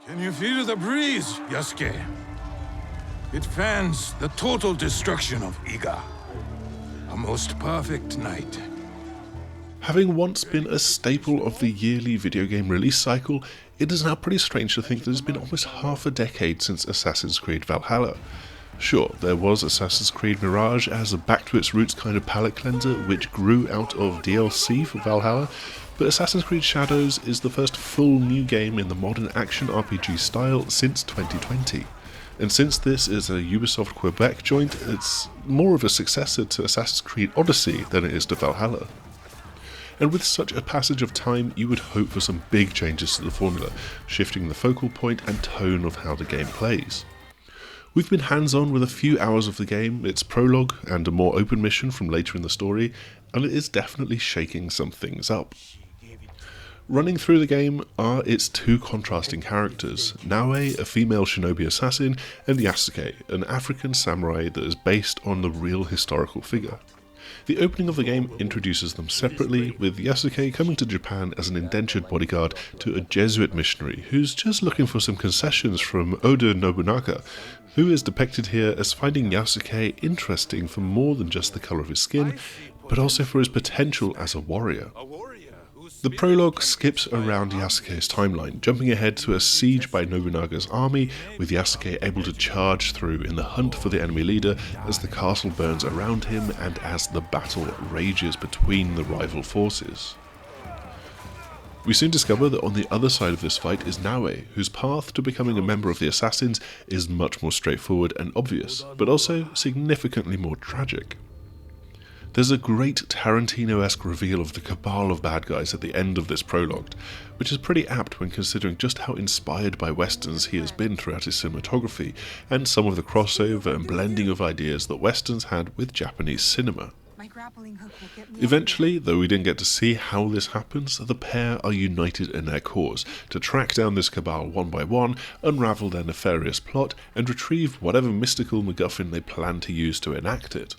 Can you feel the breeze, Yasuke? It fans the total destruction of Iga. A most perfect night. Having once been a staple of the yearly video game release cycle, it is now pretty strange to think that it's been almost half a decade since Assassin's Creed Valhalla. Sure, there was Assassin's Creed Mirage as a back-to-its-roots kind of palate cleanser which grew out of DLC for Valhalla, but Assassin's Creed Shadows is the first full new game in the modern action RPG style since 2020. And since this is a Ubisoft Quebec joint, it's more of a successor to Assassin's Creed Odyssey than it is to Valhalla. And with such a passage of time, you would hope for some big changes to the formula, shifting the focal point and tone of how the game plays. We've been hands-on with a few hours of the game, its prologue, and a more open mission from later in the story, and it is definitely shaking some things up. Running through the game are its two contrasting characters, Naoe, a female shinobi assassin, and Yasuke, an African samurai that is based on the real historical figure. The opening of the game introduces them separately, with Yasuke coming to Japan as an indentured bodyguard to a Jesuit missionary who's just looking for some concessions from Oda Nobunaga, who is depicted here as finding Yasuke interesting for more than just the colour of his skin, but also for his potential as a warrior. The prologue skips around Yasuke's timeline, jumping ahead to a siege by Nobunaga's army, with Yasuke able to charge through in the hunt for the enemy leader as the castle burns around him and as the battle rages between the rival forces. We soon discover that on the other side of this fight is Naoe, whose path to becoming a member of the Assassins is much more straightforward and obvious, but also significantly more tragic. There's a great Tarantino-esque reveal of the cabal of bad guys at the end of this prologue, which is pretty apt when considering just how inspired by westerns he has been throughout his cinematography, and some of the crossover and blending of ideas that westerns had with Japanese cinema. Eventually, though we didn't get to see how this happens, the pair are united in their cause, to track down this cabal one by one, unravel their nefarious plot, and retrieve whatever mystical MacGuffin they plan to use to enact it.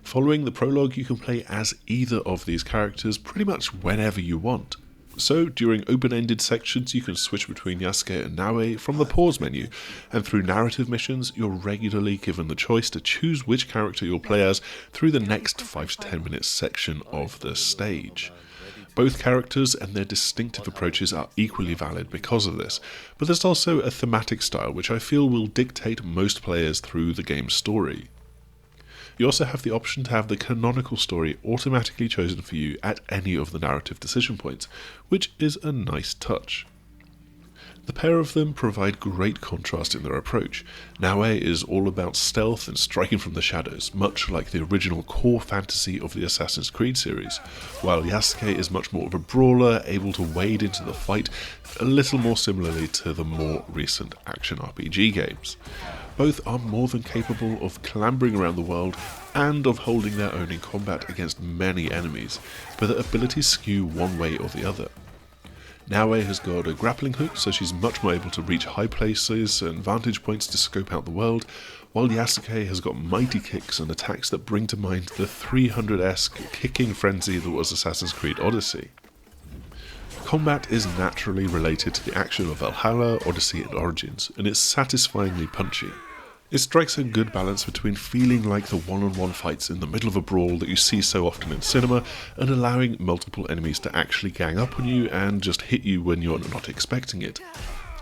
Following the prologue, you can play as either of these characters pretty much whenever you want. So, during open-ended sections, you can switch between Yasuke and Naoe from the pause menu, and through narrative missions, you're regularly given the choice to choose which character you'll play as through the next 5 to 10 minute section of the stage. Both characters and their distinctive approaches are equally valid because of this, but there's also a thematic style which I feel will dictate most players through the game's story. You also have the option to have the canonical story automatically chosen for you at any of the narrative decision points, which is a nice touch. The pair of them provide great contrast in their approach. Naoe is all about stealth and striking from the shadows, much like the original core fantasy of the Assassin's Creed series, while Yasuke is much more of a brawler, able to wade into the fight, a little more similarly to the more recent action RPG games. Both are more than capable of clambering around the world and of holding their own in combat against many enemies, but their abilities skew one way or the other. Naoe has got a grappling hook, so she's much more able to reach high places and vantage points to scope out the world, while Yasuke has got mighty kicks and attacks that bring to mind the 300-esque kicking frenzy that was Assassin's Creed Odyssey. Combat is naturally related to the action of Valhalla, Odyssey and Origins, and it's satisfyingly punchy. It strikes a good balance between feeling like the one-on-one fights in the middle of a brawl that you see so often in cinema, and allowing multiple enemies to actually gang up on you and just hit you when you're not expecting it.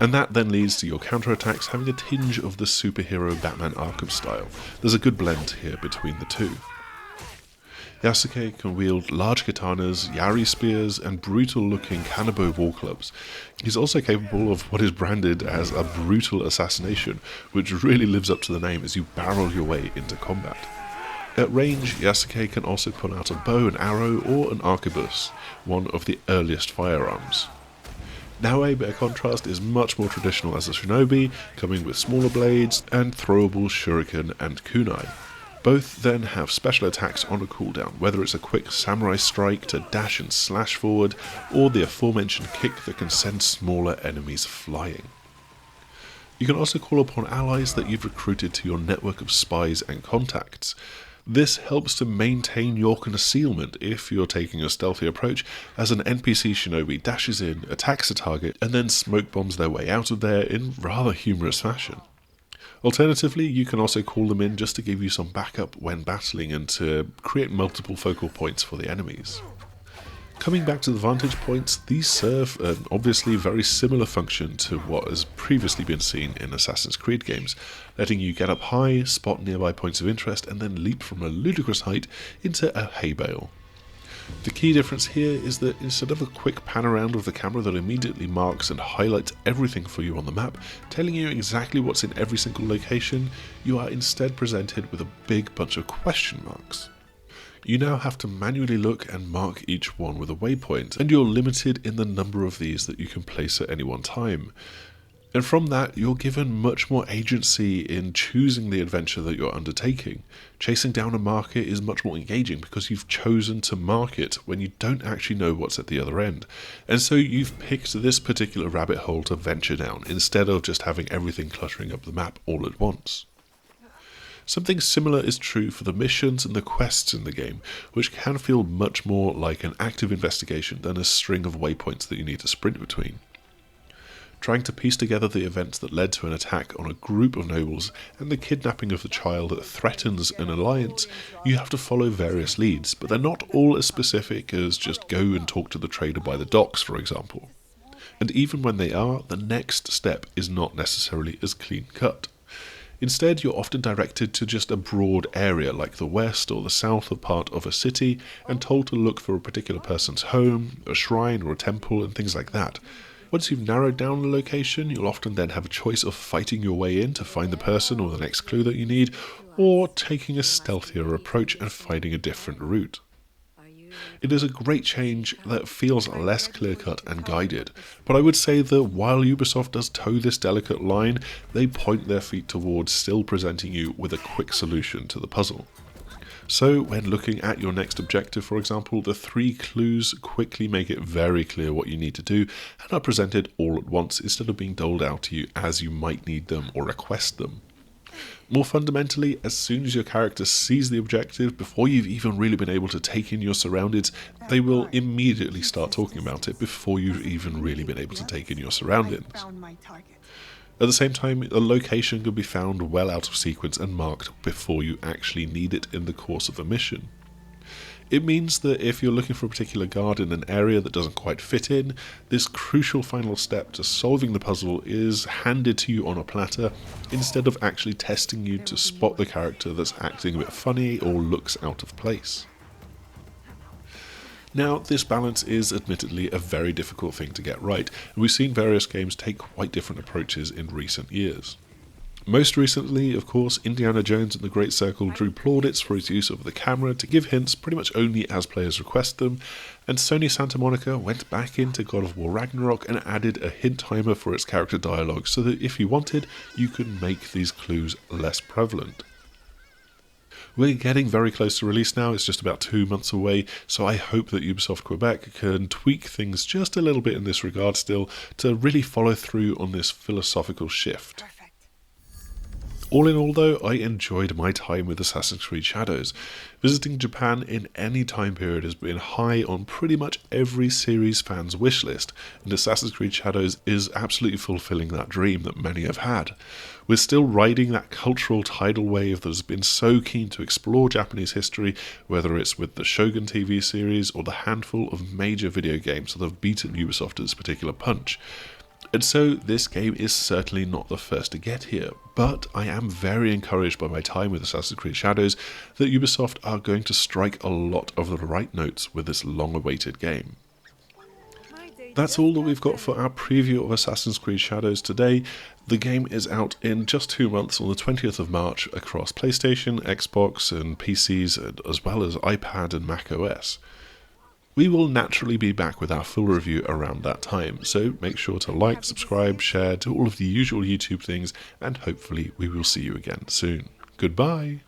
And that then leads to your counterattacks having a tinge of the superhero Batman Arkham style. There's a good blend here between the two. Yasuke can wield large katanas, yari spears, and brutal-looking kanabo war clubs. He's also capable of what is branded as a brutal assassination, which really lives up to the name as you barrel your way into combat. At range, Yasuke can also pull out a bow and arrow or an arquebus, one of the earliest firearms. Naoe, by contrast, is much more traditional as a shinobi, coming with smaller blades and throwable shuriken and kunai. Both then have special attacks on a cooldown, whether it's a quick samurai strike to dash and slash forward, or the aforementioned kick that can send smaller enemies flying. You can also call upon allies that you've recruited to your network of spies and contacts. This helps to maintain your concealment if you're taking a stealthy approach, as an NPC shinobi dashes in, attacks a target, and then smoke bombs their way out of there in rather humorous fashion. Alternatively, you can also call them in just to give you some backup when battling and to create multiple focal points for the enemies. Coming back to the vantage points, these serve an obviously very similar function to what has previously been seen in Assassin's Creed games, letting you get up high, spot nearby points of interest, and then leap from a ludicrous height into a hay bale. The key difference here is that instead of a quick pan around of the camera that immediately marks and highlights everything for you on the map, telling you exactly what's in every single location, you are instead presented with a big bunch of question marks. You now have to manually look and mark each one with a waypoint, and you're limited in the number of these that you can place at any one time. And from that, you're given much more agency in choosing the adventure that you're undertaking. Chasing down a marker is much more engaging because you've chosen to mark it when you don't actually know what's at the other end. And so you've picked this particular rabbit hole to venture down, instead of just having everything cluttering up the map all at once. Something similar is true for the missions and the quests in the game, which can feel much more like an active investigation than a string of waypoints that you need to sprint between. Trying to piece together the events that led to an attack on a group of nobles and the kidnapping of the child that threatens an alliance, you have to follow various leads, but they're not all as specific as just go and talk to the trader by the docks, for example. And even when they are, the next step is not necessarily as clean cut. Instead, you're often directed to just a broad area like the west or the south part of a city and told to look for a particular person's home, a shrine or a temple and things like that. Once you've narrowed down the location, you'll often then have a choice of fighting your way in to find the person or the next clue that you need, or taking a stealthier approach and finding a different route. It is a great change that feels less clear-cut and guided, but I would say that while Ubisoft does toe this delicate line, they point their feet towards still presenting you with a quick solution to the puzzle. So when looking at your next objective, for example, the 3 clues quickly make it very clear what you need to do and are presented all at once instead of being doled out to you as you might need them or request them. More fundamentally, as soon as your character sees the objective, before you've even really been able to take in your surroundings, they will immediately start talking about it before you've even really been able to take in your surroundings. At the same time, a location can be found well out of sequence and marked before you actually need it in the course of a mission. It means that if you're looking for a particular guard in an area that doesn't quite fit in, this crucial final step to solving the puzzle is handed to you on a platter instead of actually testing you to spot the character that's acting a bit funny or looks out of place. Now, this balance is admittedly a very difficult thing to get right, and we've seen various games take quite different approaches in recent years. Most recently, of course, Indiana Jones and the Great Circle drew plaudits for his use of the camera to give hints pretty much only as players request them, and Sony Santa Monica went back into God of War Ragnarok and added a hint timer for its character dialogue so that if you wanted, you could make these clues less prevalent. We're getting very close to release now, it's just about 2 months away, so I hope that Ubisoft Quebec can tweak things just a little bit in this regard still to really follow through on this philosophical shift. All in all though, I enjoyed my time with Assassin's Creed Shadows. Visiting Japan in any time period has been high on pretty much every series fan's wishlist, and Assassin's Creed Shadows is absolutely fulfilling that dream that many have had. We're still riding that cultural tidal wave that has been so keen to explore Japanese history, whether it's with the Shogun TV series or the handful of major video games that have beaten Ubisoft to this particular punch. And so this game is certainly not the first to get here, but I am very encouraged by my time with Assassin's Creed Shadows that Ubisoft are going to strike a lot of the right notes with this long-awaited game. That's all that we've got for our preview of Assassin's Creed Shadows today. The game is out in just 2 months on the 20th of March across PlayStation, Xbox and PCs, as well as iPad and Mac OS. We will naturally be back with our full review around that time, so make sure to like, subscribe, share, do all of the usual YouTube things, and hopefully we will see you again soon. Goodbye!